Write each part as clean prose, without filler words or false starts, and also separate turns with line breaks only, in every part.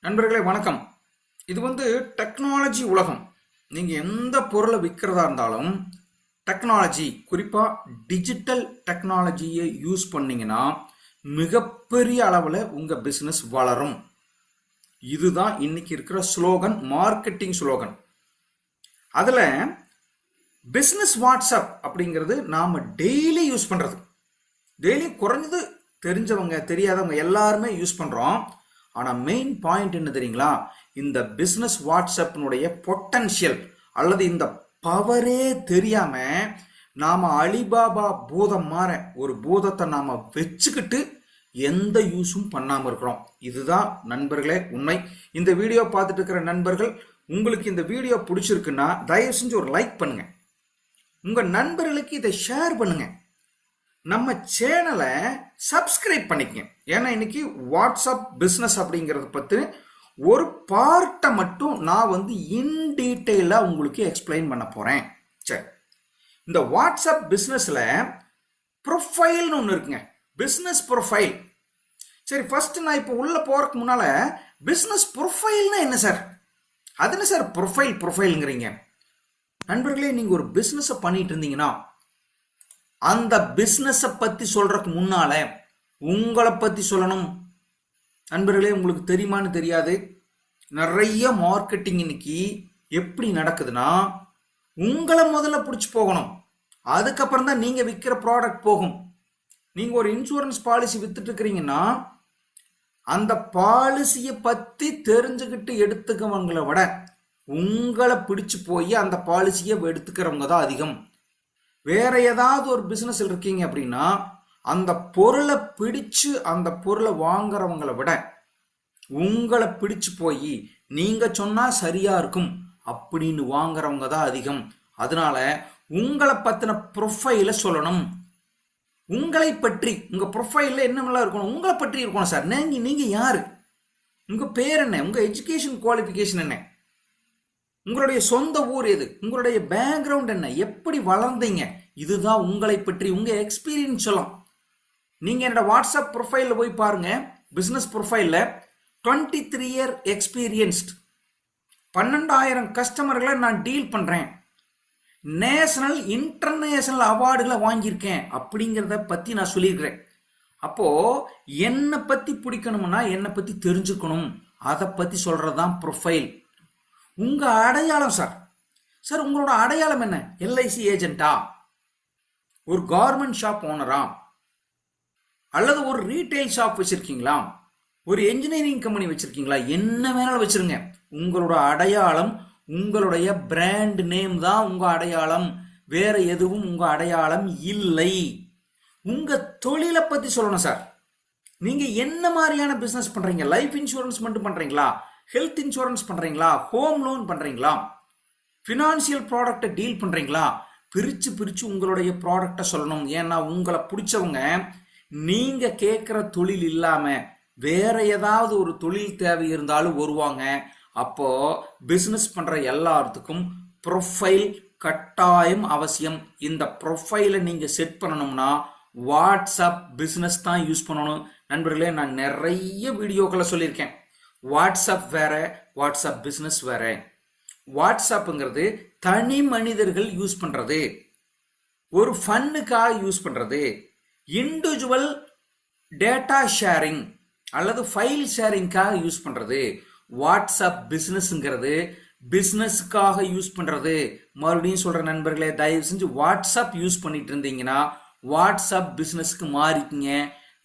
நண்பர்களே வணக்கம். இது டெக்னாலஜி உலகம். நீங்க எந்த பொருளை விற்கிறதா இருந்தாலும் டெக்னாலஜி, குறிப்பா டிஜிட்டல் டெக்னாலஜியை யூஸ் பண்ணீங்கன்னா மிகப்பெரிய அளவில் உங்க பிசினஸ் வளரும். இதுதான் இன்னைக்கு இருக்கிற ஸ்லோகன், மார்க்கெட்டிங் ஸ்லோகன். அதுல பிசினஸ் வாட்ஸ்அப் அப்படிங்கிறது நாம டெய்லி யூஸ் பண்றது. டெய்லி குறைஞ்சது தெரிஞ்சவங்க தெரியாதவங்க எல்லாருமே யூஸ் பண்றோம். ஆனா மெயின் பாயிண்ட் என்ன தெரியுங்களா? இந்த பிசினஸ் வாட்ஸ்அப்னுடைய பொட்டன்ஷியல் அல்லது இந்த பவரே தெரியாம நாம அலிபாபா பூதம் மாற ஒரு பூதத்தை நாம வச்சுக்கிட்டு எந்த யூஸும் பண்ணாம இருக்கிறோம். இதுதான் நண்பர்களே உண்மை. இந்த வீடியோ பார்த்துட்டு இருக்கிற நண்பர்கள், உங்களுக்கு இந்த வீடியோ பிடிச்சிருக்குன்னா தயவு செஞ்சு ஒரு லைக் பண்ணுங்க, உங்க நண்பர்களுக்கு இதை ஷேர் பண்ணுங்க, நம்ம சேனலை சப்ஸ்கிரைப் பண்ணிக்கங்க. ஏன்னா இன்னைக்கு வாட்ஸ்அப் பிஸ்னஸ் அப்படிங்கிறத பற்றி ஒரு பார்ட்டை மட்டும் நான் இன் டீட்டெயிலாக உங்களுக்கு எக்ஸ்பிளைன் பண்ண போகிறேன். சரி, இந்த வாட்ஸ்அப் பிஸ்னஸில் ப்ரொஃபைல்னு ஒன்று இருக்குங்க, பிஸ்னஸ் ப்ரொஃபைல். சரி, ஃபர்ஸ்ட் நான் இப்போ உள்ள போறதுக்கு முன்னால பிஸ்னஸ் ப்ரொஃபைல்னா என்ன சார்? அது என்ன சார் ப்ரொஃபைல்ங்கிறீங்க? நண்பர்களே, நீங்கள் ஒரு பிஸ்னஸை பண்ணிட்டு இருந்தீங்கன்னா அந்த பிஸ்னஸை பற்றி சொல்றதுக்கு முன்னால உங்களை பற்றி சொல்லணும். நண்பர்களே, உங்களுக்கு தெரியுமான்னு தெரியாது, நிறைய மார்க்கெட்டிங் இன்னைக்கு எப்படி நடக்குதுன்னா, உங்களை முதல்ல பிடிச்சி போகணும், அதுக்கப்புறம் தான் நீங்கள் விற்கிற ப்ராடக்ட் போகும். நீங்கள் ஒரு இன்சூரன்ஸ் பாலிசி வித்துட்டு இருக்கிறீங்கன்னா அந்த பாலிசியை பற்றி தெரிஞ்சுக்கிட்டு எடுத்துக்கவங்களை விட உங்களை பிடிச்சு போய் அந்த பாலிசியை எடுத்துக்கிறவங்க தான் அதிகம். வேற ஏதாவது ஒரு பிசினஸ் இருக்கீங்க அப்படின்னா அந்த பொருளை பிடிச்சு அந்த பொருளை வாங்குறவங்களை விட உங்களை பிடிச்சு போய் நீங்க சொன்னா சரியா இருக்கும் அப்படின்னு வாங்குறவங்க தான் அதிகம். அதனால உங்களை பத்தின ப்ரொஃபைல சொல்லணும். உங்களை பற்றி உங்க ப்ரொஃபைல்ல என்னெல்லாம் இருக்கணும்? உங்களை பற்றி இருக்கணும் சார். நீங்க யாரு? உங்க பேர் என்ன? உங்க எஜுகேஷன் குவாலிஃபிகேஷன் என்ன? உங்களுடைய சொந்த ஊர் எது? உங்களுடைய பேக்ரவுண்ட் என்ன? எப்படி வளர்ந்தீங்க? இதுதான் உங்களை பற்றி, உங்க எக்ஸ்பீரியன்ஸ் சொல்லலாம். நீங்க என்னோட வாட்ஸ்அப் ப்ரொஃபைல்ல போய் பாருங்க. பிசினஸ் ப்ரொஃபைல்ல 23 இயர் எக்ஸ்பீரியன்ஸ்ட், 12,000 கஸ்டமர்களை நான் டீல் பண்றேன், நேஷனல் இன்டர்நேஷனல் அவார்டுகளை வாங்கியிருக்கேன் அப்படிங்கிறத பத்தி நான் சொல்லியிருக்கிறேன். அப்போ என்னை பத்தி பிடிக்கணும்னா என்னை பத்தி தெரிஞ்சுக்கணும், அதை பத்தி சொல்றதுதான் ப்ரொஃபைல். உங்க அடையாளம் சார். சார், உங்களோட அடையாளம் என்ன? எல்ஐசி ஏஜென்ட்டா, ஒரு கார்மெண்ட் ஷாப் ஓனரா, அல்லது ஒரு ரீட்டைல் ஷாப் வச்சிருக்கீங்களா, ஒரு என்ஜினியரிங் கம்பெனி வச்சிருக்கீங்களா? என்ன வேணாலும் வச்சிருங்க. உங்களோட அடையாளம், உங்களுடைய பிராண்ட் நேம் தான் உங்க அடையாளம். வேற எதுவும் உங்க அடையாளம் இல்லை. உங்க தொழிலை பத்தி சொல்லணும் சார். நீங்க என்ன மாதிரியான பிசினஸ் பண்றீங்க? லைஃப் இன்சூரன்ஸ் மட்டும் பண்றீங்களா? ஹெல்த் இன்சூரன்ஸ் பண்றீங்களா? ஹோம் லோன் பண்றீங்களா? ஃபினான்சியல் ப்ராடக்ட்டை டீல் பண்றீங்களா? பிரிச்சு பிரிச்சு உங்களுடைய ப்ராடக்டை சொல்லணும். ஏன்னா உங்களை பிடிச்சவங்க நீங்க கேட்கிற தொழில் இல்லாம வேற ஏதாவது ஒரு தொழில் தேவை இருந்தாலும் வருவாங்க. அப்போ பிசினஸ் பண்ற எல்லாத்துக்கும் ப்ரொஃபைல் கட்டாயம் அவசியம். இந்த ப்ரொஃபைலை நீங்க செட் பண்ணணும்னா வாட்ஸ்அப் பிசினஸ் தான் யூஸ் பண்ணணும். நண்பர்களே, நான் நிறைய வீடியோக்களை சொல்லியிருக்கேன். வாட்ஸ்அப் வேற, வாட்ஸ்அப் பிசினஸ் வேற. வாட்ஸ்அப்ங்கிறது தனி மனிதர்கள் யூஸ் பண்றது, ஒரு ஃபன்னுக்காக யூஸ் பண்றது, இண்டிவிஜுவல் டேட்டா ஷேரிங் அல்லது ஃபைல் ஷேரிங்காக யூஸ் பண்றது. வாட்ஸ்அப் பிசினஸ்ங்கிறது பிசினஸ்க்காக யூஸ் பண்றது. மறுபடியும் சொல்ற நண்பர்களே, தயவு செஞ்சு வாட்ஸ்அப் யூஸ் பண்ணிட்டு இருந்தீங்கன்னா வாட்ஸ்அப் பிசினஸ்க்கு மாறிக்கிங்க.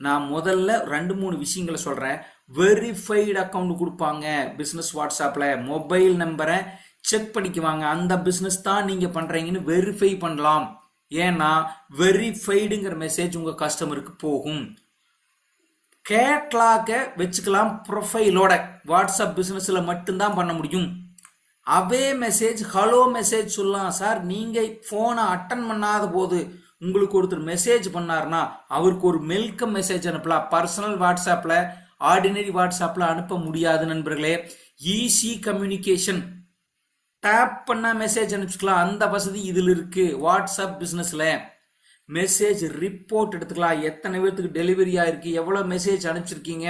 நான் முதல்ல 2-3 விஷயங்களை சொல்றேன். வெரிஃபைடு அக்கௌண்ட் கொடுப்பாங்க பிசினஸ் வாட்ஸ்அப்ல. மொபைல் நம்பரை செக் பண்ணிக்குவாங்க, அந்த பிசினஸ் தான் நீங்க பண்றீங்கன்னு வெரிஃபை பண்ணலாம். ஏன்னா வெரிஃபைடுங்கிற மெசேஜ் உங்க கஸ்டமருக்கு போகும். கேட்லாக வச்சுக்கலாம் ப்ரொஃபைலோட. வாட்ஸ்அப் பிசினஸ்ல மட்டும்தான் பண்ண முடியும். அவே மெசேஜ், ஹலோ மெசேஜ் சொல்லலாம் சார். நீங்க போனை அட்டன் பண்ணாத போது உங்களுக்கு ஒருத்தர் மெசேஜ் பண்ணாருன்னா அவருக்கு ஒரு வெல்கம் மெசேஜ் அனுப்பலாம். பர்சனல் வாட்ஸ்அப்ல, ஆர்டினரி வாட்ஸ்அப்ல அனுப்ப முடியாது நண்பர்களே. ஈஸி கம்யூனிகேஷன், டேப் பண்ணா மெசேஜ் அனுப்பிச்சுக்கலாம். அந்த வசதி இதில் இருக்கு. வாட்ஸ்அப் பிசினஸ்ல மெசேஜ் ரிப்போர்ட் எடுத்துக்கலாம். எத்தனை பேருக்கு டெலிவரி ஆயிருக்கு, எவ்வளவு மெசேஜ் அனுப்பிச்சிருக்கீங்க,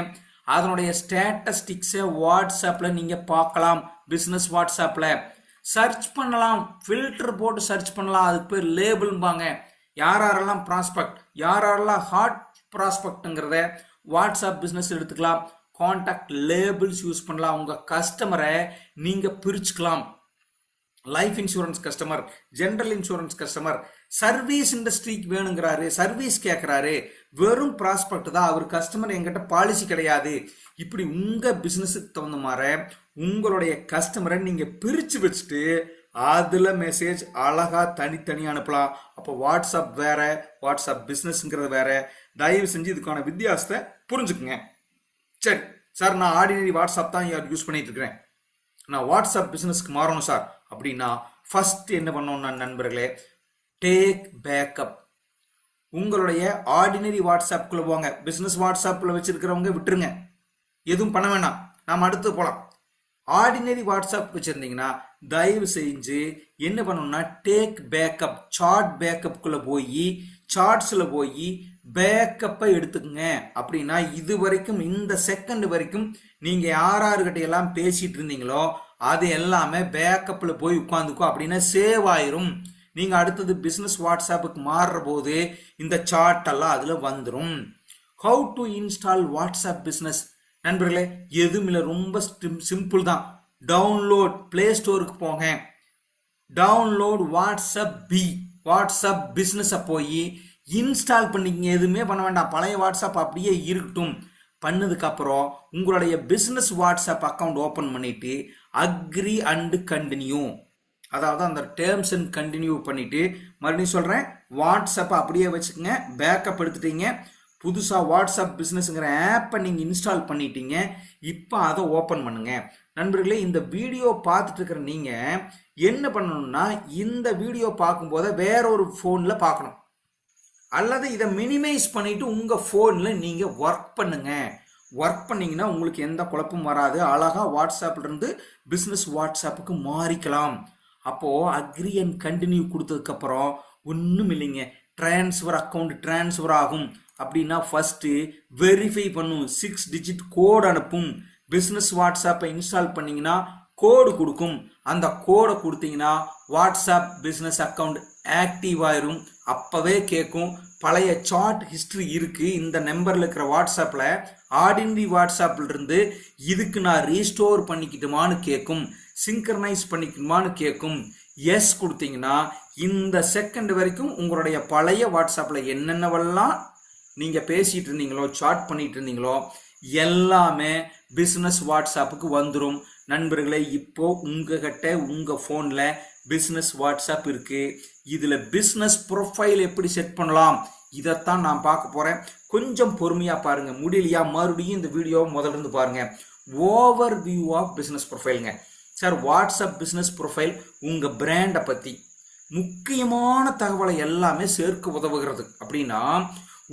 அதனுடைய ஸ்டேட்டஸ்டிக்ஸை வாட்ஸ்அப்பில் நீங்கள் பார்க்கலாம். பிஸ்னஸ் வாட்ஸ்அப்பில் சர்ச் பண்ணலாம், ஃபில்டர் போட்டு சர்ச் பண்ணலாம். அதுக்கு பேர் லேபிள்பாங்க. யாரெல்லாம் ப்ராஸ்பெக்ட், யாரெல்லாம் ஹாட் ப்ராஸ்பெக்ட்ங்கிறத வாட்ஸ்அப் பிஸ்னஸ் எடுத்துக்கலாம். கான்டாக்ட் லேபிள்ஸ் யூஸ் பண்ணலாம். உங்கள் கஸ்டமரை நீங்கள் பிரிச்சுக்கலாம். Life insurance customer, general insurance customer, service இண்டஸ்ட்ரிக்கு வேணுங்கிறாரு, சர்வீஸ் கேட்குறாரு, வெறும் ப்ராஸ்பெக்ட் தான், அவர் கஸ்டமர், எங்கிட்ட பாலிசி கிடையாது. இப்படி உங்கள் பிஸ்னஸுக்கு தகுந்த மாதிரி உங்களுடைய கஸ்டமரை நீங்கள் பிரித்து வச்சுட்டு அதில் மெசேஜ் அழகாக தனித்தனியாக அனுப்பலாம். அப்போ வாட்ஸ்அப் வேற, வாட்ஸ்அப் பிஸ்னஸ்ங்கிறது வேற. தயவு செஞ்சு இதுக்கான வித்தியாசத்தை புரிஞ்சுக்குங்க. சரி சார், நான் ஆர்டினரி வாட்ஸ்அப் தான் யூஸ் பண்ணிட்டு இருக்கிறேன், நான் வாட்ஸ்அப் பிஸ்னஸ்க்கு மாறணும் சார் அப்படின்னா ஃபர்ஸ்ட் என்ன பண்ணணும்னா நண்பர்களே, டேக் பேக்கப். உங்களுடைய ஆர்டினரி வாட்ஸ்அப்புக்குள்ள போங்க. பிஸ்னஸ் வாட்ஸ்அப்பில் வச்சிருக்கிறவங்க விட்டுருங்க, எதுவும் பண்ண வேண்டாம், நாம் அடுத்து போகலாம். ஆர்டினரி வாட்ஸ்அப் வச்சுருந்தீங்கன்னா தயவு செஞ்சு என்ன பண்ணணும்னா டேக் பேக்கப், சார்ட் பேக்கப்புக்குள்ளே போய் சார்ட்ஸில் போய் பேக்கப்பை எடுத்துக்கங்க. அப்படின்னா இது வரைக்கும் இந்த செகண்ட் வரைக்கும் நீங்கள் யார்கிட்ட எல்லாம் பேசிட்டு இருந்தீங்களோ அது எல்லாமே பேக்கப்பில் போய் உட்காந்துக்கோ, அப்படின்னா சேவ் ஆயிரும். நீங்கள் அடுத்தது பிஸ்னஸ் வாட்ஸ்அப்புக்கு மாறுற போது இந்த சார்ட் எல்லாம் அதில் வந்துடும். How to install WhatsApp business நண்பர்களே, எதுவும் இல்லை, ரொம்ப சிம்பிள் தான். டவுன்லோட், பிளே ஸ்டோருக்கு போங்க, டவுன்லோட் வாட்ஸ்அப் பிஸ்னஸை போய் இன்ஸ்டால் பண்ணிக்கங்க. எதுவுமே பண்ண வேண்டாம், பழைய வாட்ஸ்அப் அப்படியே இருக்கட்டும். பண்ணதுக்கப்புறம் உங்களுடைய பிஸ்னஸ் வாட்ஸ்அப் அக்கௌண்ட் ஓப்பன் பண்ணிட்டு அக்ரி அண்ட் கண்டினியூ, அதாவது அந்த டேர்ம்ஸ் அண்ட் கண்டினியூ பண்ணிட்டு மறுபடியும் சொல்கிறேன், வாட்ஸ்அப்பை அப்படியே வச்சுக்கோங்க. பேக்கப் எடுத்துட்டீங்க, புதுசாக வாட்ஸ்அப் பிஸ்னஸ்ங்கிற ஆப்பை நீங்கள் இன்ஸ்டால் பண்ணிட்டீங்க. இப்போ அதை ஓப்பன் பண்ணுங்க. நண்பர்களே, இந்த வீடியோ பார்த்துட்டு இருக்கிற நீங்கள் என்ன பண்ணணும்னா இந்த வீடியோ பார்க்கும்போது வேற ஒரு ஃபோனில் பார்க்கணும், அல்லது இதை மினிமைஸ் பண்ணிட்டு உங்கள் ஃபோனில் நீங்கள் ஒர்க் பண்ணுங்க. ஒர்க் பண்ணிங்கன்னா உங்களுக்கு எந்த குழப்பமும் வராது. அழகாக வாட்ஸ்அப்லேருந்து பிஸ்னஸ் வாட்ஸ்அப்புக்கு மாறிக்கலாம். அப்போது அக்ரி அண்ட் கண்டினியூ கொடுத்ததுக்கப்புறம் ஒன்றும் இல்லைங்க, ட்ரான்ஸ்ஃபர் அக்கௌண்ட் ட்ரான்ஸ்ஃபர் ஆகும். அப்படின்னா ஃபஸ்ட்டு வெரிஃபை பண்ணும், 6 டிஜிட் கோடு அனுப்பும். பிஸ்னஸ் வாட்ஸ்அப்பை இன்ஸ்டால் பண்ணிங்கன்னா கோடு கொடுக்கும். அந்த கோடை கொடுத்தீங்கன்னா வாட்ஸ்அப் பிஸ்னஸ் அக்கௌண்ட் ஆக்டிவ் ஆயிரும். அப்போவே கேட்கும், பழைய சார்ட் ஹிஸ்ட்ரி இருக்குது இந்த நம்பரில் இருக்கிற வாட்ஸ்அப்பில், ஆர்டினரி வாட்ஸ்அப்பில் இருந்து இதுக்கு நான் ரீஸ்டோர் பண்ணிக்கிட்டுமான்னு கேட்கும், சிங்க்ரனைஸ் பண்ணிக்கணுமான்னு கேட்கும். எஸ் கொடுத்தீங்கன்னா இந்த செகண்ட் வரைக்கும் உங்களுடைய பழைய வாட்ஸ்அப்பில் என்னென்னவெல்லாம் நீங்கள் பேசிகிட்டு இருந்தீங்களோ, சாட் பண்ணிட்டு இருந்தீங்களோ எல்லாமே பிஸ்னஸ் வாட்ஸ்அப்புக்கு வந்துடும். நண்பர்களே, இப்போ உங்ககிட்ட உங்கள் ஃபோனில் பிஸ்னஸ் வாட்ஸ்அப் இருக்குது. இதில் பிஸ்னஸ் ப்ரொஃபைல் எப்படி செட் பண்ணலாம் இதைத்தான் நான் பார்க்க போகிறேன். கொஞ்சம் பொறுமையாக பாருங்கள், முடியலையா மறுபடியும் இந்த வீடியோவை முதல்ல இருந்து பாருங்கள். ஓவர் வியூ ஆஃப் பிஸ்னஸ் ப்ரொஃபைலுங்க சார். வாட்ஸ்அப் பிஸ்னஸ் ப்ரொஃபைல் உங்கள் பிராண்டை பற்றி முக்கியமான தகவலை எல்லாமே சேர்க்க உதவுகிறது. அப்படின்னா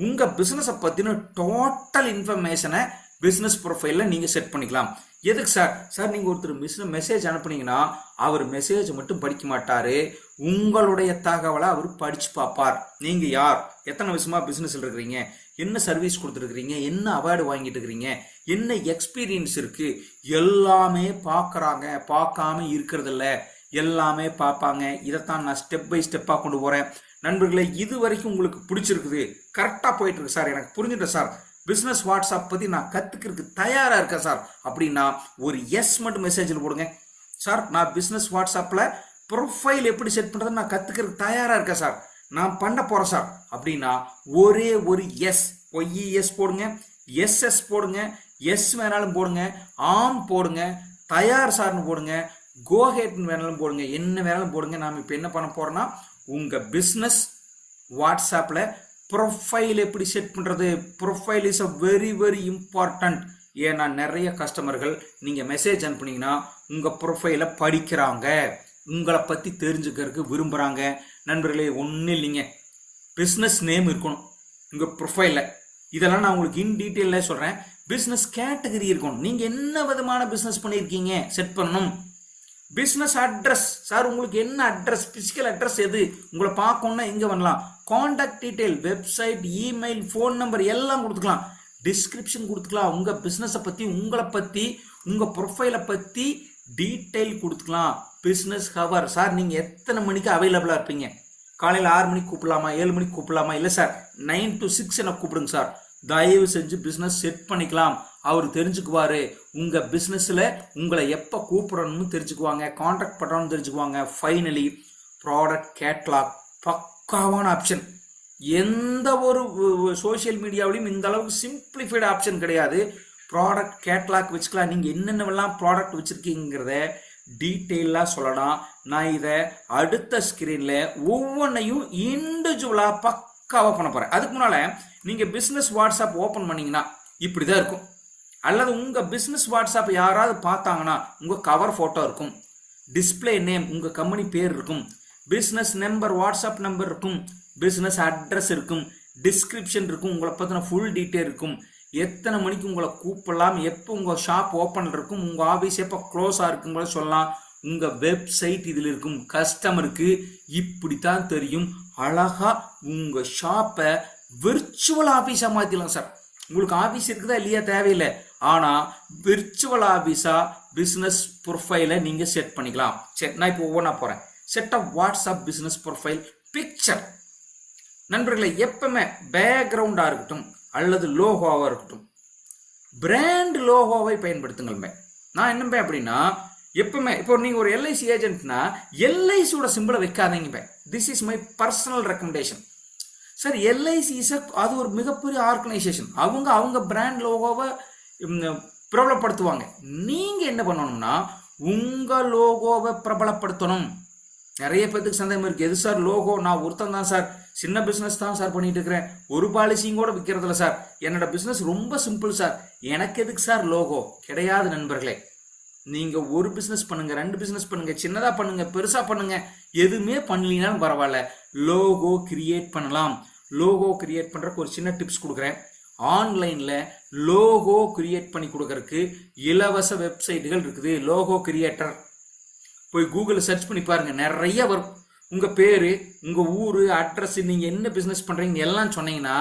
உங்கள் பிஸ்னஸை பற்றின டோட்டல் இன்ஃபர்மேஷனை பிஸ்னஸ் ப்ரொஃபைலில் நீங்கள் செட் பண்ணிக்கலாம். எதுக்கு சார் நீங்கள் ஒருத்தர் மெசேஜ் அனுப்புனீங்கன்னா அவர் மெசேஜ் மட்டும் படிக்க மாட்டார், உங்களுடைய தகவலை அவர் படித்து பார்ப்பார். நீங்கள் யார், எத்தனை வருஷமாக பிஸ்னஸில் இருக்கிறீங்க, என்ன சர்வீஸ் கொடுத்துருக்குறீங்க, என்ன அவார்டு வாங்கிட்டு இருக்கிறீங்க, என்ன எக்ஸ்பீரியன்ஸ் இருக்குது, எல்லாமே பார்க்குறாங்க. பார்க்காம இருக்கிறதில்ல, எல்லாமே பார்ப்பாங்க. இதைத்தான் நான் ஸ்டெப் பை ஸ்டெப்பாக கொண்டு போகிறேன். நண்பர்களே, இது வரைக்கும் உங்களுக்கு பிடிச்சிருக்குது, கரெக்டாக போயிட்டு இருக்கு சார், எனக்கு புரிஞ்சுட்டேன் சார், பிஸ்னஸ் வாட்ஸ்அப் பற்றி நான் கற்றுக்கிறதுக்கு தயாராக இருக்கேன் சார் அப்படின்னா ஒரு எஸ் மட்டும் மெசேஜில் போடுங்க. சார், நான் பிஸ்னஸ் வாட்ஸ்அப்பில் ப்ரொஃபைல் எப்படி செட் பண்ணுறது நான் கற்றுக்கிறதுக்கு தயாராக இருக்கேன் சார், நான் பண்ண போகிறேன் சார் அப்படின்னா ஒரே ஒரு எஸ், ஒய்இஎஸ் போடுங்க, எஸ்எஸ் போடுங்க, எஸ் வேணாலும் போடுங்க, ஆம் போடுங்க, தயார் சார்னு போடுங்க, கோஹெட்னு வேணாலும் போடுங்க, என்ன வேணாலும் போடுங்க. நாம் இப்போ என்ன பண்ண போகிறோன்னா உங்கள் பிஸ்னஸ் வாட்ஸ்அப்பில் ப்ரொஃபைல் எப்படி செட் பண்ணுறது. Profile is a very very important. ஏன்னா நிறைய கஸ்டமர்கள் நீங்கள் மெசேஜ் அனுப்புனீங்கன்னா உங்கள் ப்ரொஃபைலை படிக்கிறாங்க, உங்களை பற்றி தெரிஞ்சுக்கிறதுக்கு விரும்புகிறாங்க. நண்பர்களே, ஒன்றும் இல்லைங்க, பிஸ்னஸ் நேம் இருக்கணும் உங்கள் ப்ரொஃபைலில். இதெல்லாம் நான் உங்களுக்கு இன் டீட்டெயிலாக சொல்கிறேன். பிஸ்னஸ் கேட்டகரி இருக்கணும், நீங்கள் என்ன விதமான பிஸ்னஸ் பண்ணியிருக்கீங்க செட் பண்ணணும். பிஸ்னஸ் அட்ரஸ், சார் உங்களுக்கு என்ன அட்ரஸ், பிசிக்கல் அட்ரஸ் எது, உங்களை பார்க்கணுன்னா எங்கே வரலாம், contact detail, website, email, phone number எல்லாம் கொடுத்துக்கலாம். டிஸ்கிரிப்ஷன் கொடுத்துக்கலாம். உங்க பிசினஸை பத்தி, உங்களை பத்தி, உங்க ப்ரொஃபைலை பத்தி டீட்டெயில் கொடுத்துக்கலாம். பிசினஸ் ஹவர் சார், நீங்க எத்தனை மணிக்கு அவைலபிளா இருப்பீங்க? காலையில் 6 மணிக்கு கூப்பிடலாமா, 7 மணிக்கு கூப்பிடலாமா? இல்லை சார் 9 to 6 எனக்கு கூப்பிடுங்க சார். தயவு செஞ்சு பிசினஸ் செட் பண்ணிக்கலாம். அவர் தெரிஞ்சுக்குவாரு. உங்க பிசினஸ்ல உங்களை எப்ப கூப்பிடணும்னு தெரிஞ்சுக்குவாங்க, கான்டாக்ட் பண்றோம்னு தெரிஞ்சுக்குவாங்க. ஃபைனலி ப்ராடக்ட் கேட்லாக் பக்காவான ஆப்ஷன். எந்த ஒரு சோசியல் மீடியாவிலையும் இந்த அளவுக்கு சிம்பிளிஃபைடு ஆப்ஷன் கிடையாது. ப்ராடக்ட் கேட்லாக் வச்சுக்கலாம். நீங்க என்னென்னவெல்லாம் ப்ராடக்ட் வச்சிருக்கீங்கிறத டீட்டெயிலாக சொல்லலாம். நான் இதை அடுத்த ஸ்கிரீன்ல ஒவ்வொன்றையும் இண்டிவிஜுவலா பக்காவா பண்ண போறேன். அதுக்கு முன்னால நீங்க பிசினஸ் வாட்ஸ்அப் ஓபன் பண்ணீங்கன்னா இப்படிதான் இருக்கும். அல்லது உங்க பிசினஸ் வாட்ஸ்அப் யாராவது பார்த்தாங்கன்னா உங்க கவர் போட்டோ இருக்கும், டிஸ்பிளே நேம் உங்க கம்பெனி பேர் இருக்கும், பிசினஸ் நம்பர் வாட்ஸ்அப் நம்பர் இருக்கும், பிசினஸ் அட்ரஸ் இருக்கும், டிஸ்கிரிப்ஷன் இருக்கும், உங்களை பத்தின ஃபுல் டீட்டெயில் இருக்கும், எத்தனை மணிக்கு உங்களை கூப்பிடலாம், எப்போ உங்க ஷாப் ஓப்பன் இருக்கும், உங்க ஆபீஸ் எப்போ க்ளோஸா இருக்கும் கூட சொல்லலாம். உங்க வெப்சைட் இதுல இருக்கும். கஸ்டமருக்கு இப்படித்தான் தெரியும். அழகா உங்க ஷாப்பை விர்ச்சுவல் ஆபீஸா மாத்திடலாம் சார். உங்களுக்கு ஆபீஸ் இருக்குதா இல்லையா தேவையில்லை. ஆனா விர்ச்சுவல் ஆபீஸா பிசினஸ் ப்ரொஃபைலை நீங்க செட் பண்ணிக்கலாம். சரி, நான் இப்போ ஒவ்வொன்றா போறேன். Set up WhatsApp business profile picture. நண்பர்களை எப்பவுமே பேக்ரவுண்டா இருக்கட்டும் அல்லது லோகோவா இருக்கட்டும், பிராண்ட் லோகோவை பயன்படுத்துங்கள். நான் என்னம்பே அப்படின்னா, எப்பவுமே இப்போ நீங்க ஒரு எல்ஐசி ஏஜென்ட்னா எல்ஐசியோட சிம்பிளை வைக்காதீங்க. This is my personal recommendation sir. LIC அது ஒரு மிகப்பெரிய ஆர்கனைசேஷன். அவங்க பிராண்ட் லோகோவை பிரபலப்படுத்துவாங்க. நீங்க என்ன பண்ணணும்னா உங்க லோகோவை பிரபலப்படுத்தணும். நிறைய பேருக்கு சந்தேகம் இருக்கு, எது சார் லோகோ? நான் ஒருத்தன் தான் சார், சின்ன பிசினஸ் தான் சார் பண்ணிட்டு இருக்கிறேன், ஒரு பாலிசியும் கூட விற்கிறதில்ல சார், என்னோட பிசினஸ் ரொம்ப சிம்பிள் சார், எனக்கு எதுக்கு சார் லோகோ? கிடையாது நண்பர்களே. நீங்க ஒரு பிசினஸ் பண்ணுங்க, 2 பிசினஸ் பண்ணுங்க, சின்னதா பண்ணுங்க, பெருசா பண்ணுங்க, எதுவுமே பண்ணலினாலும் பரவாயில்ல, லோகோ கிரியேட் பண்ணலாம். லோகோ கிரியேட் பண்றதுக்கு ஒரு சின்ன டிப்ஸ் கொடுக்குறேன். ஆன்லைன்ல லோகோ கிரியேட் பண்ணி கொடுக்கறதுக்கு இலவச வெப்சைட்டுகள் இருக்குது. லோகோ கிரியேட்டர் போய் கூகுளில் சர்ச் பண்ணி பாருங்க, நிறைய வரும். உங்க பேரு, உங்க ஊரு, அட்ரஸ், நீங்க என்ன பிசினஸ் பண்றீங்க எல்லாம் சொன்னீங்கன்னா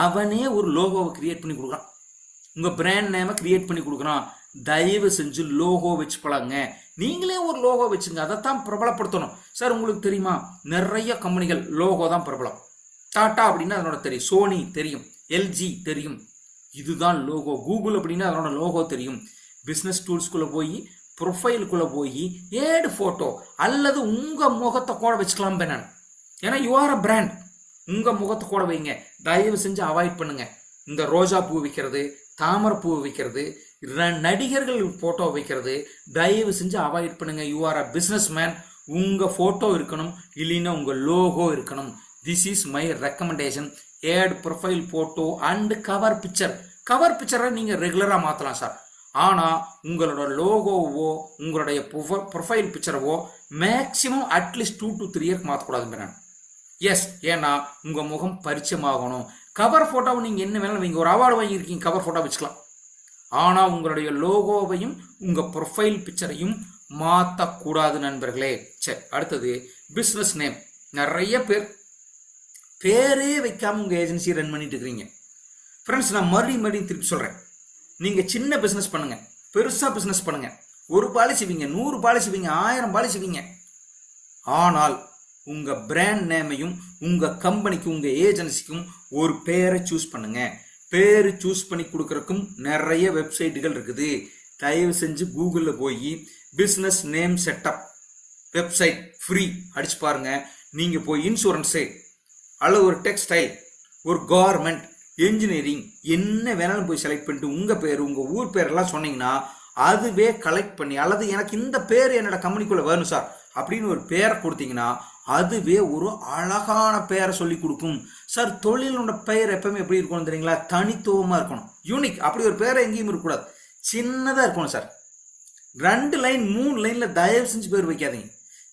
அவனே ஒரு லோகோவை கிரியேட் பண்ணி கொடுக்குறான். உங்க பிராண்ட் நேமை கிரியேட் பண்ணி கொடுக்குறான். தயவு செஞ்சு லோகோ வச்சு பழங்க. நீங்களே ஒரு லோகோ வச்சுங்க, அதைத்தான் பிரபலப்படுத்தணும். சார் உங்களுக்கு தெரியுமா, நிறைய கம்பெனிகள் லோகோ தான் பிரபலம். டாடா அப்படின்னா அதனோட தெரியும், சோனி தெரியும், எல்ஜி தெரியும், இதுதான் லோகோ. கூகுள் அப்படின்னா அதனோட லோகோ தெரியும். பிசினஸ் டூல்ஸ்குள்ள போய் ப்ரொஃபைலுக்குள்ள போய் ஏடு போட்டோ அல்லது உங்க முகத்தை கூட வச்சுக்கலாம். நான் ஏன்னா யூ ஆர் அ பிராண்ட். உங்க முகத்தை கூட வைங்க. தயவு செஞ்சு அவாய்ட் பண்ணுங்க இந்த ரோஜா பூ வைக்கிறது, தாமரை பூ வைக்கிறது, நடிகர்கள் போட்டோ வைக்கிறது. தயவு செஞ்சு அவாய்ட் பண்ணுங்க. You are a business man. உங்க போட்டோ இருக்கணும், இல்லைன்னா உங்க லோகோ இருக்கணும். This is my recommendation. Add profile photo and cover picture. Cover பிக்சரை நீங்க ரெகுலரா மாத்தலாம் சார். ஆனா உங்களோட லோகோவோ உங்களுடைய ப்ரொஃபைல் பிக்சரவோ மேக்சிமம் அட்லீஸ்ட் 2 to 3 இயர்க்கு மாற்றக்கூடாது. எஸ், ஏன்னா உங்க முகம் பரிச்சயமாகணும். கவர் போட்டோவை நீங்க என்ன வேணாலும் நீங்க ஒரு அவார்டு வாங்கியிருக்கீங்க, கவர் போட்டோ வச்சுக்கலாம். ஆனா உங்களுடைய லோகோவையும் உங்க ப்ரொஃபைல் பிக்சரையும் மாற்றக்கூடாது நண்பர்களே. சரி, அடுத்தது பிசினஸ் நேம். நிறைய பேர் பேரே வைக்காம உங்க ஏஜென்சி ரன் பண்ணிட்டு இருக்கிறீங்க. ஃப்ரெண்ட்ஸ், நான் மறுபடியும் திருப்பி சொல்றேன். நீங்க சின்ன பிசினஸ் பண்ணுங்க, பெருசா பிசினஸ் பண்ணுங்க, 1 பாலிசி விங்க, 100 பாலிசி விங்க, 1000 பாலிசி விங்க. ஆனால் உங்க பிராண்ட் நேமையும் உங்க கம்பெனிக்கும் உங்க ஏஜென்சிக்கும் ஒரு பேரை சூஸ் பண்ணுங்க. பேரு சூஸ் பண்ணி கொடுக்கறதுக்கும் நிறைய வெப்சைட்டுகள் இருக்குது. தயவு செஞ்சு கூகுள்ல போய் business name setup website free அடிச்சு பாருங்க. நீங்க போய் இன்சூரன்ஸு அல்லது ஒரு டெக்ஸ்டைல், ஒரு கார்மெண்ட், என்ஜினியரிங் என்ன வேணாலும் போய் செலக்ட் பண்ணிட்டு உங்க பேர், உங்க ஊர் பேரெல்லாம் சொன்னீங்கன்னா அதுவே கலெக்ட் பண்ணி, அல்லது எனக்கு இந்த பேர் என்னோட கம்பெனிக்குள்ள வேணும் சார் அப்படின்னு ஒரு பேரை கொடுத்தீங்கன்னா அதுவே ஒரு அழகான பெயரை சொல்லி கொடுக்கும். சார், தொழிலோட பெயர் எப்பவுமே எப்படி இருக்கணும் தெரியுங்களா? தனித்துவமா இருக்கணும், யூனிக். அப்படி ஒரு பேரை எங்கேயும் இருக்கக்கூடாது, சின்னதா இருக்கணும் சார். 2 லைன் 3 லைன்ல தயவு செஞ்சு பேர் வைக்காதீங்க,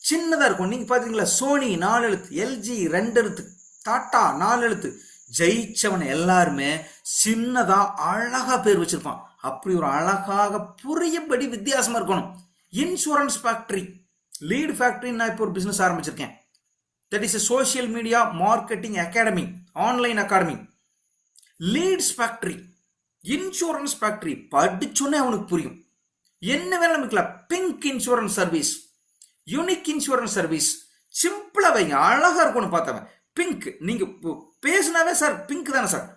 சின்னதா இருக்கும். நீங்க பாத்தீங்களா, சோனி 4 எழுத்து, எல்ஜி 2 எழுத்து, டாடா 4 எழுத்து. ஜெயிச்சவன் எல்லாருமே சின்னதா அழகா பேர் வச்சிருப்பான். அப்படி ஒரு அழகாக புரியபடி வித்தியாசமா இருக்கணும். Insurance factory, lead factory. நான் இப்போ ஒரு பிசினஸ் ஆரம்பிச்சிருக்கேன். That is a social media marketing academy, online academy. Leads factory, insurance factory படிச்சோன்னே அவனுக்கு புரியும். என்ன வேணாலும் விற்கலாம். Pink insurance service, unique insurance service, சிம்பிளா வைங்க, அழகா இருக்கும்னு பார்த்தவன். பிங்க் நீங்க பேசினாவே சார் பிங்க் தானே சார்.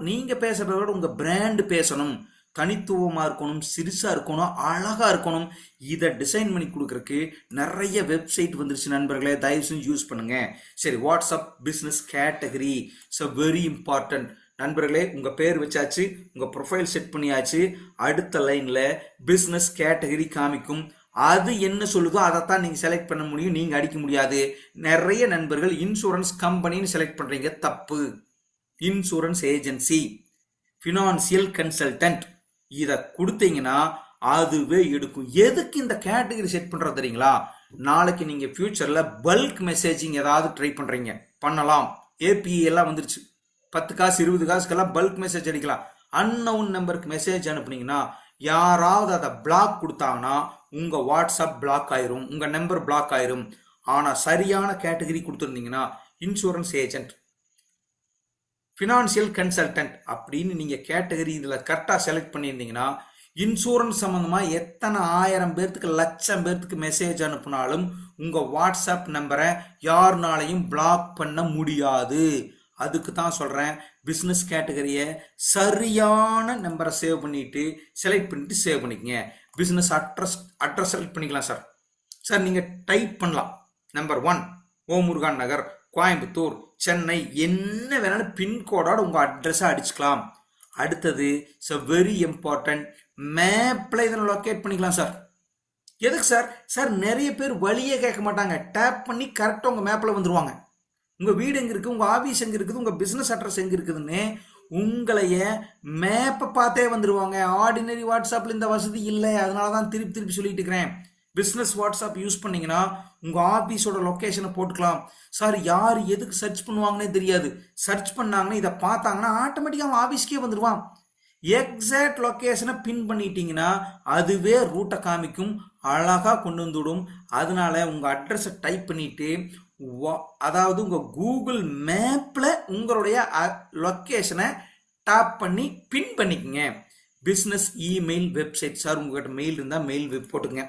நீங்க பேசுறத விட உங்க பிராண்ட் பேசணும், தனித்துவமா இருக்கணும், சிறுசா இருக்கணும், அழகா இருக்கணும். இதை டிசைன் பண்ணி கொடுக்கறதுக்கு நிறைய வெப்சைட் வந்துருச்சு நண்பர்களே, தயவு செஞ்சு யூஸ் பண்ணுங்க. சரி, WhatsApp business category it's very important நண்பர்களே. உங்க பேர் வச்சாச்சு, உங்க ப்ரொஃபைல் செட் பண்ணியாச்சு. அடுத்த லைன்ல பிசினஸ் கேட்டகரி காமிக்கும். அது என்ன சொல்லுதோ அதைத்தான் நீங்க செலக்ட் பண்ண முடியும், நீங்க அடிக்க முடியாது. நிறைய நண்பர்கள் இன்சூரன்ஸ் கம்பெனின்னு செலக்ட் பண்றீங்க, தப்பு. இன்சூரன்ஸ் ஏஜென்சி, ஃபினான்சியல் கன்சல்டன்ட் இதை கொடுத்தீங்கன்னா அதுவே எடுக்கும். எதுக்கு இந்த கேட்டகரி செட் பண்றது தெரியுங்களா? நாளைக்கு நீங்க ஃபியூச்சர்ல பல்க் மெசேஜிங் ஏதாவது ட்ரை பண்றீங்க, பண்ணலாம். ஏபிஐ எல்லாம் வந்துருச்சு. 10 காசு 20 காசுக்கெல்லாம் பல்க் மெசேஜ் அடிக்கலாம். அன்னவுன் நம்பருக்கு மெசேஜ் அனுப்புனீங்கன்னா யாராவது அதை பிளாக் கொடுத்தாங்கன்னா உங்க வாட்ஸ்அப் பிளாக் ஆயிரும், உங்க நம்பர் பிளாக் ஆயிரும். ஆனா சரியான கேட்டகரி கொடுத்துருந்தீங்கன்னா இன்சூரன்ஸ் ஏஜென்ட், ஃபினான்சியல் கன்சல்டன்ட் அப்படின்னு நீங்க கேட்டகரி இதுல கரெக்டா செலக்ட் பண்ணியிருந்தீங்கன்னா இன்சூரன்ஸ் சம்பந்தமா எத்தனை 1000 பேர்த்துக்கு லட்சம் பேர்த்துக்கு மெசேஜ் அனுப்புனாலும் உங்க வாட்ஸ்அப் நம்பரை யாருனாலையும் பிளாக் பண்ண முடியாது. அதுக்கு தான் சொல்றேன், பிசினஸ் கேட்டகரியை சரியான நம்பரை சேவ் பண்ணிட்டு செலக்ட் பண்ணிட்டு சேவ் பண்ணிக்கங்க. பிசினஸ் அட்ரஸ் செலக்ட் பண்ணிக்கலாம் சார். சார் நீங்க டைப் பண்ணலாம். நம்பர் 1 ஓமுருகான் நகர், கோயம்புத்தூர், சென்னை, என்ன வேணாலும் பின்கோடோட உங்க அட்ரஸை அடிச்சுக்கலாம். அடுத்தது வெரி இம்பார்ட்டன்ட், மேப்ல இதை லொக்கேட் பண்ணிக்கலாம் சார். எதுக்கு சார்? சார் நிறைய பேர் வழியே கேட்க மாட்டாங்க, டேப் பண்ணி கரெக்டாக உங்க மேப்ல வந்துருவாங்க. உங்க வீடு எங்க இருக்கு, உங்க ஆபீஸ் எங்க இருக்குது, உங்க பிசினஸ் அட்ரஸ் எங்க இருக்குதுன்னு உங்களைய மேப்பை பார்த்தே வந்துருவாங்க. ஆர்டினரி வாட்ஸ்அப்ல இந்த வசதி இல்லை, அதனாலதான் திருப்பி திருப்பி சொல்லிட்டு இருக்கிறேன். பிசினஸ் வாட்ஸ்அப் யூஸ் பண்ணீங்கன்னா உங்க ஆபீஸோட லொகேஷனை போட்டுக்கலாம். சார் யார் எதுக்கு சர்ச் பண்ணுவாங்கன்னே தெரியாது, சர்ச் பண்ணாங்கன்னா இதை பார்த்தாங்கன்னா ஆட்டோமேட்டிக்கா அவன் ஆபீஸ்க்கே வந்துடுவான். எக்ஸாக்ட் லொகேஷனை பின் பண்ணிட்டீங்கன்னா அதுவே ரூட்டை காமிக்கும், அழகா கொண்டு வந்துவிடும். அதனால உங்க அட்ரஸை டைப் பண்ணிட்டு, அதாவது உங்க கூகுள் மேப்ல உங்களுடைய லொகேஷனை டாப் பண்ணி பின் பண்ணிக்கங்க. பிசினஸ் இமெயில் வெப்சைட், சார் உங்ககிட்ட மெயில் இருந்தா மெயில் போட்டுங்க.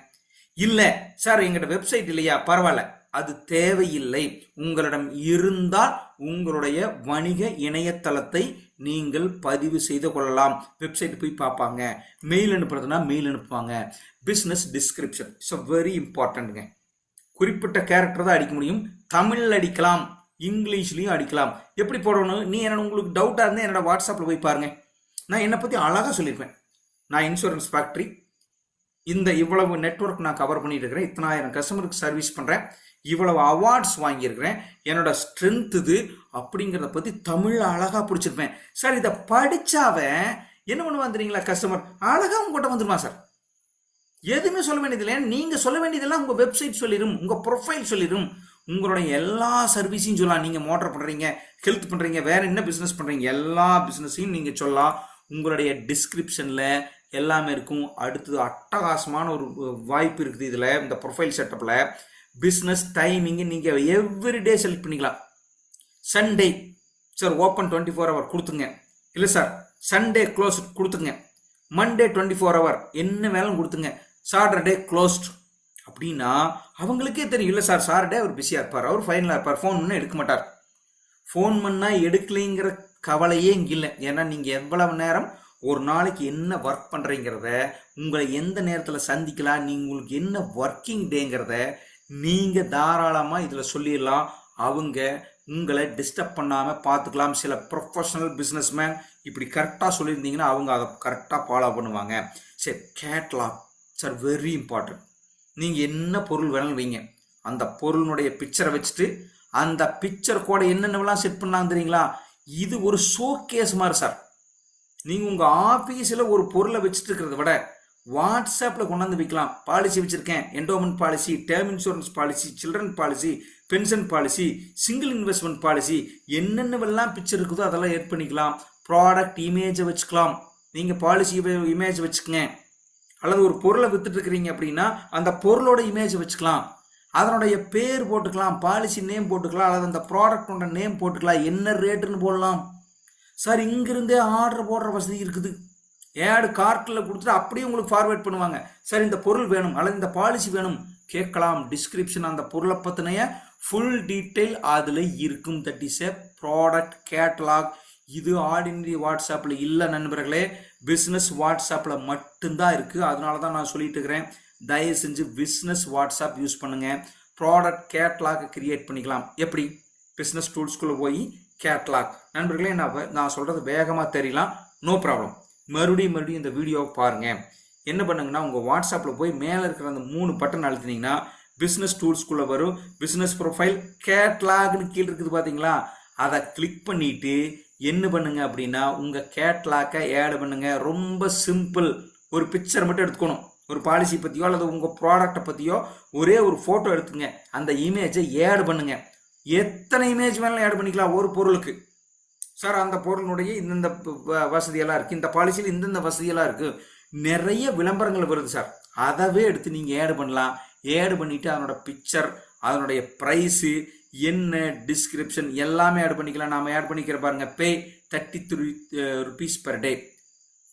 இல்ல சார் எங்கிட்ட வெப்சைட் இல்லையா, பரவாயில்ல, அது தேவையில்லை. உங்களிடம் இருந்தால் உங்களுடைய வணிக இணையதளத்தை நீங்கள் பதிவு செய்து கொள்ளலாம். வெப்சைட் போய் பார்ப்பாங்க. மெயில் அனுப்புறதுனா மெயில் அனுப்புவாங்க. பிசினஸ் டிஸ்கிரிப்ஷன் இட்ஸ் வெரி இம்பார்ட்டன்ட்ங்க. குறிப்பிட்ட கேரக்டர் தான் அடிக்க முடியும். தமிழ்ல அடிக்கலாம், இங்கிலீஷ்லயும் அடிக்கலாம். எப்படி போடணும், நீ என்ன உங்களுக்கு டவுட்டா இருந்தா என்னோட வாட்ஸ்அப்ல போய் பாருங்க. நான் என்னை பத்தி அழகா சொல்லியிருப்பேன். நான் இன்சூரன்ஸ் ஃபேக்டரி, இந்த இவ்வளவு நெட்வொர்க் நான் கவர் பண்ணிட்டு இருக்கிறேன், இத்தனை ஆயிரம் கஸ்டமருக்கு சர்வீஸ் பண்றேன், இவ்வளவு அவார்ட்ஸ் வாங்கியிருக்கிறேன், என்னோட ஸ்ட்ரென்த் இது அப்படிங்கிறத பத்தி தமிழ்ல அழகா பிடிச்சிருப்பேன். சார் இதை படிச்சாவ என்ன பண்ணுவான் தெரியுங்களா, கஸ்டமர் அழகா உங்ககிட்ட வந்துருமா சார். எதுவுமே சொல்ல வேண்டியதில்லை, நீங்க சொல்ல வேண்டியதெல்லாம் உங்க வெப்சைட் சொல்லிடும், உங்க ப்ரொஃபைல் சொல்லிடும், உங்களுடைய எல்லா சர்வீஸையும் சொல்லலாம். நீங்க மோட்டர் பண்றீங்க, ஹெல்த் பண்றீங்க, வேற என்ன பிசினஸ் பண்றீங்க, எல்லா பிசினஸையும் நீங்க சொல்லலாம். உங்களுடைய டிஸ்கிரிப்ஷன்ல எல்லாமே இருக்கும். அடுத்தது அட்டகாசமான ஒரு வாய்ப்பு இருக்குது இதுல, இந்த ப்ரொஃபைல் செட்டப்ல பிசினஸ் டைமிங் நீங்க எவ்ரிடே செலக்ட் பண்ணிக்கலாம். சண்டே சார் ஓப்பன் 24 hour கொடுத்துங்க, இல்ல சார் சண்டே க்ளோஸ் கொடுத்துங்க, மண்டே 24 hour என்ன வேலையும் கொடுத்துங்க, சாட்டர்டே க்ளோஸ்ட் அப்படின்னா அவங்களுக்கே தெரியும். இல்லை சார் சாட்டர்டே அவர் பிஸியா இருப்பார், அவர் ஃபைனலா இருப்பார், ஃபோன் பண்ணா எடுக்க மாட்டார். ஃபோன் பண்ணா எடுக்கலைங்கிற கவலையே இங்க இல்லை. ஏன்னா நீங்க எவ்வளவு நேரம் ஒரு நாளைக்கு என்ன ஒர்க் பண்றீங்கிறத, உங்களை எந்த நேரத்தில் சந்திக்கலாம், நீங்க உங்களுக்கு என்ன ஒர்க்கிங் டேங்கிறத நீங்க தாராளமா இதுல சொல்லிடலாம். அவங்க உங்களை டிஸ்டர்ப் பண்ணாம பார்த்துக்கலாம். சில ப்ரொஃபஷனல் பிசினஸ்மேன் இப்படி கரெக்டா சொல்லியிருந்தீங்கன்னா அவங்க அதை கரெக்டா ஃபாலோ பண்ணுவாங்க. சரி, கேட்லாக் சார் வெரி இம்பார்ட்டன்ட். நீங்க என்ன பொருள் வேணாலும் வைங்க, அந்த பொருளுடைய பிக்சரை வச்சுட்டு அந்த பிக்சர் கூட என்னென்னலாம் செட் பண்ணலாம் தெரியுங்களா. இது ஒரு ஷோகேஸ் மாதிரி சார். நீங்க உங்க ஆபீஸ்ல ஒரு பொருளை வச்சுட்டு இருக்கிறத விட வாட்ஸ்அப்ல கொண்டாந்து வைக்கலாம். பாலிசி வச்சிருக்கேன், endowment policy, term insurance policy, children policy, pension policy, single investment policy, என்னென்னவெல்லாம் பிக்சர் இருக்குதோ அதெல்லாம் ஏட் பண்ணிக்கலாம். ப்ராடக்ட் இமேஜை வச்சுக்கலாம். நீங்க பாலிசி இமேஜ் வச்சுக்கங்க. அல்லது ஒரு பொருளை வித்துட்டு இருக்கிறீங்க அப்படின்னா அந்த பொருளோட இமேஜ் வச்சுக்கலாம், அதனுடைய பேர் போட்டுக்கலாம், பாலிசி நேம் போட்டுக்கலாம், அல்லது அந்த ப்ராடக்டோட நேம் போட்டுக்கலாம், என்ன ரேட்டுன்னு போடலாம். சார் இங்கிருந்தே ஆர்டர் போடுற வசதி இருக்குது. ஏடு கார்ட்டில் கொடுத்துட்டு அப்படியே உங்களுக்கு ஃபார்வேர்ட் பண்ணுவாங்க. சார் இந்த பொருள் வேணும் அல்லது இந்த பாலிசி வேணும் கேட்கலாம். டிஸ்கிரிப்ஷன் அந்த பொருளை பற்றின ஃபுல் டீட்டெயில் அதில் இருக்கும். That is a product catalogue. இது ஆர்டினரி வாட்ஸ்அப்பில் இல்லை நண்பர்களே, பிஸ்னஸ் வாட்ஸ்அப்பில் மட்டும்தான் இருக்குது. அதனால தான் நான் சொல்லிட்டு இருக்கிறேன், தயவு செஞ்சு பிஸ்னஸ் வாட்ஸ்அப் யூஸ் பண்ணுங்க. ப்ராடக்ட் கேட்லாக் கிரியேட் பண்ணிக்கலாம். எப்படி? பிஸ்னஸ் டூல்ஸ்குள்ளே போய் கேட்லாக். நண்பர்களே, நான் சொல்கிறது வேகமாக தெரியலாம், நோ ப்ராப்ளம். மறுபடியும் இந்த வீடியோவை பாருங்கள். என்ன பண்ணுங்கன்னா, உங்கள் வாட்ஸ்அப்பில் போய் மேலே இருக்கிற அந்த 3 பட்டன் அழுத்தினீங்கன்னா பிஸ்னஸ் டூல்ஸ்குள்ளே வரும். பிஸ்னஸ் ப்ரொஃபைல் கேட்லாக்னு கீழே இருக்குது பார்த்தீங்களா, அதை கிளிக் பண்ணிவிட்டு என்ன பண்ணுங்க அப்படின்னா, உங்கள் கேட்லாக்கை ஆட் பண்ணுங்க. ரொம்ப சிம்பிள். ஒரு பிக்சர் மட்டும் எடுத்துக்கணும். ஒரு பாலிசி பற்றியோ அல்லது உங்கள் ப்ராடக்டை பற்றியோ ஒரே ஒரு ஃபோட்டோ எடுத்துங்க. அந்த இமேஜை ஆட் பண்ணுங்க. எத்தனை இமேஜ் வேணாலும் ஆட் பண்ணிக்கலாம் ஒரு பொருளுக்கு. சார் அந்த பொருளுடைய இந்தந்த வசதியெல்லாம் இருக்குது, இந்த பாலிசியில் இந்தந்த வசதியெல்லாம் இருக்குது, நிறைய விளம்பரங்கள் வருது சார். அதவே எடுத்து நீங்கள் ஆட் பண்ணலாம். ஆட் பண்ணிவிட்டு அதனோட பிக்சர், அதனுடைய ப்ரைஸு என்ன, டிஸ்கிரிப்ஷன் எல்லாமே ஆட் பண்ணிக்கலாம். நாம் ஆட் பண்ணிக்கிற பாருங்க. பே 33 rupees per day,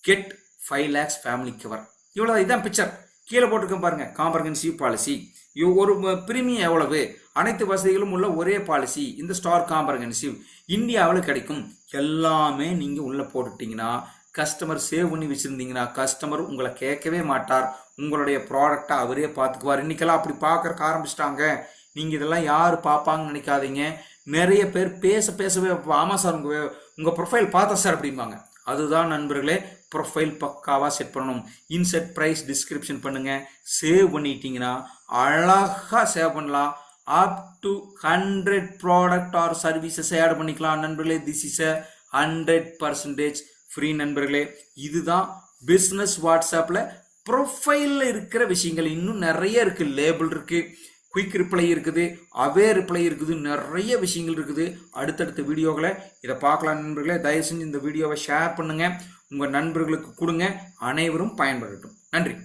get 5 lakhs family cover. இவ்வளோ இதான் பிக்சர். கீழே போட்டிருக்கேன் பாருங்க, காம்ப்ரஹென்சிவ் பாலிசி. ஒரு பிரீமியம் எவ்வளவு, அனைத்து வசதிகளும் உள்ள ஒரே பாலிசி, இந்த ஸ்டார் காம்ப்ரஹென்சிவ் இந்தியாவில் கிடைக்கும். எல்லாமே நீங்கள் உள்ளே போட்டுட்டீங்கன்னா, கஸ்டமர் சேவ் பண்ணி வச்சுருந்தீங்கன்னா கஸ்டமர் உங்களை கேட்கவே மாட்டார். உங்களுடைய ப்ராடக்டை அவரே பார்த்துக்குவார். இன்றைக்கெல்லாம் அப்படி பார்க்கறக்கு ஆரம்பிச்சிட்டாங்க. நீங்கள் இதெல்லாம் யார் பார்ப்பாங்கன்னு நினைக்காதீங்க. நிறைய பேர் பேசவே ஆமாம் சார் உங்கள் ப்ரொஃபைல் பார்த்தா சார் அப்படிம்பாங்க. அதுதான் நண்பர்களே, ப்ரொஃபைல் பக்காவாக செட் பண்ணணும். இன்செட் ப்ரைஸ் டிஸ்கிரிப்ஷன் பண்ணுங்கள். சேவ் பண்ணிட்டீங்கன்னா அழகாக சேவ் பண்ணலாம். Up to 100 product or services add பண்ணிக்கலாம் நண்பர்களே. திஸ் இஸ் a 100% ஃப்ரீ நண்பர்களே. இதுதான் பிஸ்னஸ் வாட்ஸ்அப்பில் ப்ரொஃபைலில் இருக்கிற விஷயங்கள். இன்னும் நிறைய இருக்குது. லேபிள் இருக்குது, குயிக் ரிப்ளை இருக்குது, அவே ரிப்ளை இருக்குது, நிறைய விஷயங்கள் இருக்குது. அடுத்தடுத்த வீடியோக்களை இதை பார்க்கலாம் நண்பர்களே. தயவு செஞ்சு இந்த வீடியோவை ஷேர் பண்ணுங்கள், உங்கள் நண்பர்களுக்கு கொடுங்க, அனைவரும் பயன்படட்டும். நன்றி.